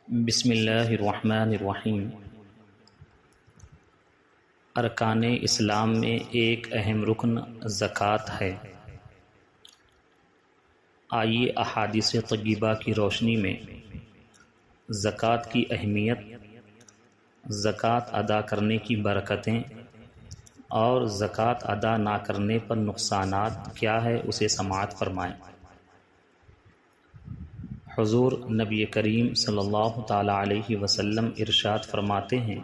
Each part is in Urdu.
بسم اللہ الرحمن الرحیم۔ ارکان اسلام میں ایک اہم رکن زکوٰۃ ہے۔ آئیے احادیث طیبہ کی روشنی میں زکوٰۃ کی اہمیت، زکوٰۃ ادا کرنے کی برکتیں اور زکوٰۃ ادا نہ کرنے پر نقصانات کیا ہے اسے سماعت فرمائیں۔ حضور نبی کریم صلی اللہ تعالیٰ علیہ وسلم ارشاد فرماتے ہیں،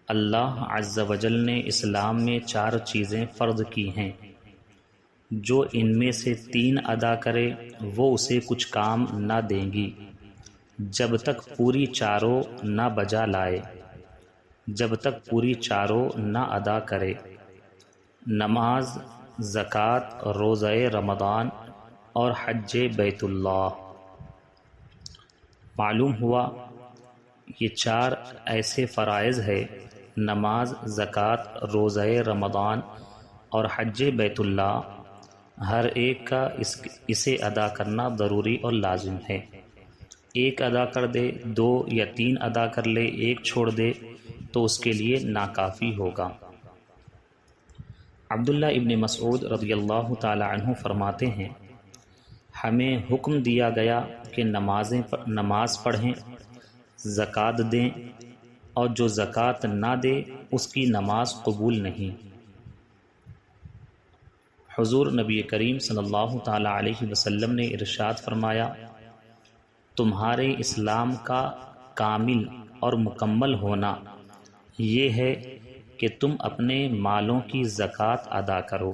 اللہ عز و جل نے اسلام میں 4 چیزیں فرض کی ہیں، جو ان میں سے 3 ادا کرے وہ اسے کچھ کام نہ دیں گی جب تک پوری چاروں نہ بجا لائے، جب تک پوری چاروں نہ ادا کرے۔ نماز، زکوٰۃ، روزہ رمضان اور حج بیت اللہ۔ معلوم ہوا یہ 4 ایسے فرائض ہے، نماز، زکوٰۃ، روزہ رمضان اور حج بیت اللہ، ہر ایک کا اسے ادا کرنا ضروری اور لازم ہے۔ ایک ادا کر دے، 2 یا 3 ادا کر لے، ایک چھوڑ دے تو اس کے لیے ناکافی ہوگا۔ عبداللہ ابن مسعود رضی اللہ تعالی عنہ فرماتے ہیں، ہمیں حکم دیا گیا کہ نماز پڑھیں، زکوٰۃ دیں، اور جو زکوٰۃ نہ دے اس کی نماز قبول نہیں۔ حضور نبی کریم صلی اللہ تعالیٰ علیہ وسلم نے ارشاد فرمایا، تمہارے اسلام کا کامل اور مکمل ہونا یہ ہے کہ تم اپنے مالوں کی زکوٰۃ ادا کرو۔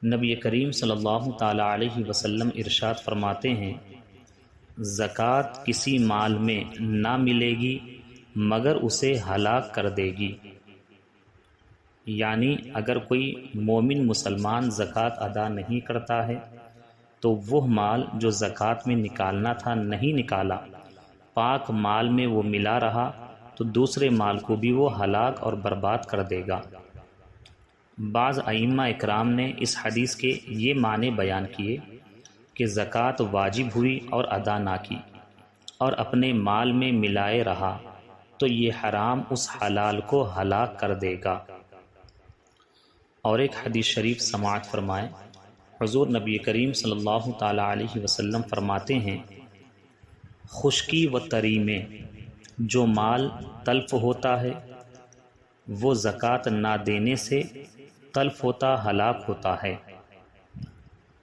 نبی کریم صلی اللہ تعالیٰ علیہ وسلم ارشاد فرماتے ہیں، زکوٰۃ کسی مال میں نہ ملے گی مگر اسے ہلاک کر دے گی۔ یعنی اگر کوئی مومن مسلمان زکوٰۃ ادا نہیں کرتا ہے تو وہ مال جو زکوٰۃ میں نکالنا تھا نہیں نکالا، پاک مال میں وہ ملا رہا تو دوسرے مال کو بھی وہ ہلاک اور برباد کر دے گا۔ بعض ائمہ اکرام نے اس حدیث کے یہ معنی بیان کیے کہ زکوٰۃ واجب ہوئی اور ادا نہ کی اور اپنے مال میں ملائے رہا تو یہ حرام اس حلال کو ہلاک کر دے گا۔ اور ایک حدیث شریف سماعت فرمائیں، حضور نبی کریم صلی اللہ تعالیٰ علیہ وسلم فرماتے ہیں، خشکی و تری میں جو مال تلف ہوتا ہے وہ زکوٰۃ نہ دینے سے تلف ہوتا، ہلاک ہوتا ہے۔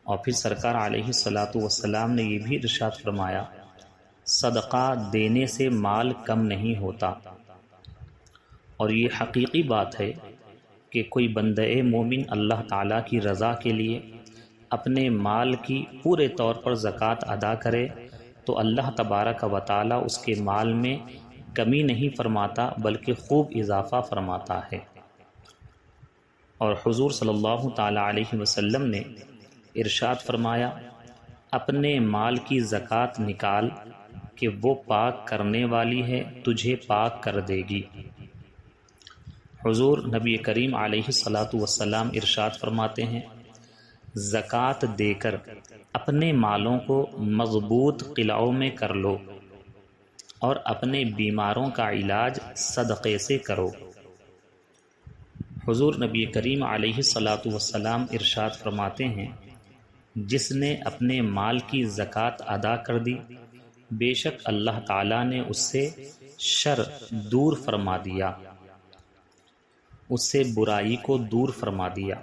اور پھر سرکار علیہ الصلاۃ والسلام نے یہ بھی ارشاد فرمایا، صدقہ دینے سے مال کم نہیں ہوتا۔ اور یہ حقیقی بات ہے کہ کوئی بندہ مومن اللہ تعالیٰ کی رضا کے لیے اپنے مال کی پورے طور پر زکوٰۃ ادا کرے تو اللہ تبارک و تعالیٰ اس کے مال میں کمی نہیں فرماتا بلکہ خوب اضافہ فرماتا ہے۔ اور حضور صلی اللہ تعالیٰ علیہ وسلم نے ارشاد فرمایا، اپنے مال کی زکوٰۃ نکال کہ وہ پاک کرنے والی ہے، تجھے پاک کر دے گی۔ حضور نبی کریم علیہ الصلاۃ والسلام ارشاد فرماتے ہیں، زکوٰۃ دے کر اپنے مالوں کو مضبوط قلعوں میں کر لو اور اپنے بیماروں کا علاج صدقے سے کرو۔ حضور نبی کریم علیہ الصلاۃ والسلام ارشاد فرماتے ہیں، جس نے اپنے مال کی زکوٰۃ ادا کر دی بے شک اللہ تعالیٰ نے اس سے شر دور فرما دیا، اس سے برائی کو دور فرما دیا۔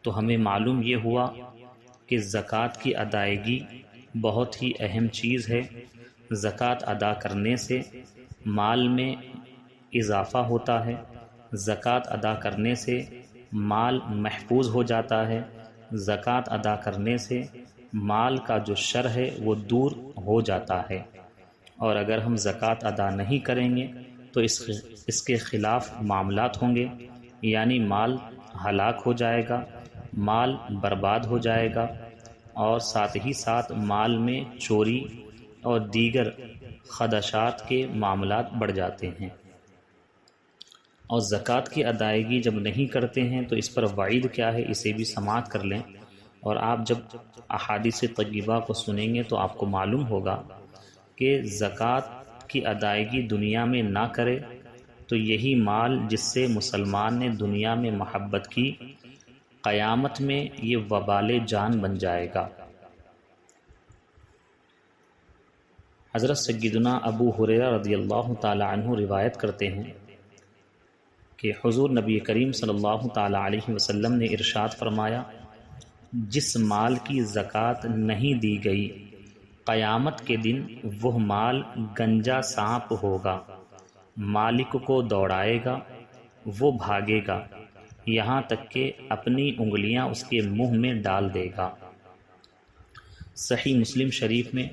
تو ہمیں معلوم یہ ہوا کہ زکوٰۃ کی ادائیگی بہت ہی اہم چیز ہے۔ زکوٰۃ ادا کرنے سے مال میں اضافہ ہوتا ہے، زکوٰۃ ادا کرنے سے مال محفوظ ہو جاتا ہے، زکوٰۃ ادا کرنے سے مال کا جو شر ہے وہ دور ہو جاتا ہے۔ اور اگر ہم زکوٰۃ ادا نہیں کریں گے تو اس کے خلاف معاملات ہوں گے، یعنی مال ہلاک ہو جائے گا، مال برباد ہو جائے گا، اور ساتھ ہی ساتھ مال میں چوری اور دیگر خدشات کے معاملات بڑھ جاتے ہیں۔ اور زکوٰۃ کی ادائیگی جب نہیں کرتے ہیں تو اس پر وعید کیا ہے اسے بھی سماعت کر لیں۔ اور آپ جب احادیث طیبہ کو سنیں گے تو آپ کو معلوم ہوگا کہ زکوٰۃ کی ادائیگی دنیا میں نہ کرے تو یہی مال جس سے مسلمان نے دنیا میں محبت کی، قیامت میں یہ وبال جان بن جائے گا۔ حضرت سیدنا ابو ہریرہ رضی اللہ تعالی عنہ روایت کرتے ہیں کہ حضور نبی کریم صلی اللہ تعالی علیہ وسلم نے ارشاد فرمایا، جس مال کی زکوٰۃ نہیں دی گئی قیامت کے دن وہ مال گنجا سانپ ہوگا، مالک کو دوڑائے گا، وہ بھاگے گا یہاں تک کہ اپنی انگلیاں اس کے منہ میں ڈال دے گا۔ صحیح مسلم شریف میں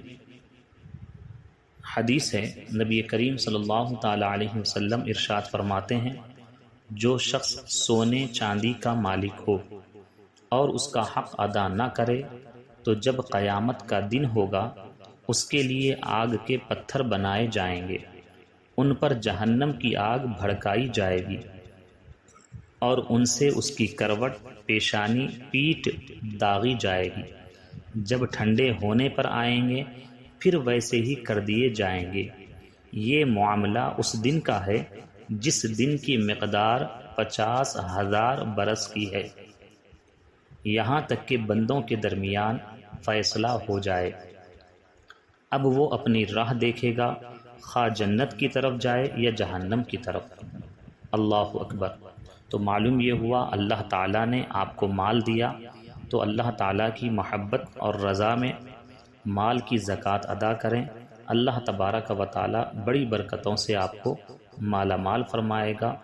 حدیث ہے، نبی کریم صلی اللہ تعالی علیہ وسلم ارشاد فرماتے ہیں، جو شخص سونے چاندی کا مالک ہو اور اس کا حق ادا نہ کرے تو جب قیامت کا دن ہوگا اس کے لیے آگ کے پتھر بنائے جائیں گے، ان پر جہنم کی آگ بھڑکائی جائے گی اور ان سے اس کی کروٹ، پیشانی، پیٹھ داغی جائے گی۔ جب ٹھنڈے ہونے پر آئیں گے پھر ویسے ہی کر دیے جائیں گے۔ یہ معاملہ اس دن کا ہے جس دن کی مقدار 50,000 برس کی ہے، یہاں تک کہ بندوں کے درمیان فیصلہ ہو جائے۔ اب وہ اپنی راہ دیکھے گا، خواہ جنت کی طرف جائے یا جہنم کی طرف۔ اللہ اکبر۔ تو معلوم یہ ہوا اللہ تعالیٰ نے آپ کو مال دیا تو اللہ تعالیٰ کی محبت اور رضا میں مال کی زکوٰۃ ادا کریں، اللہ تبارک و تعالیٰ بڑی برکتوں سے آپ کو مالا مال فرمائے گا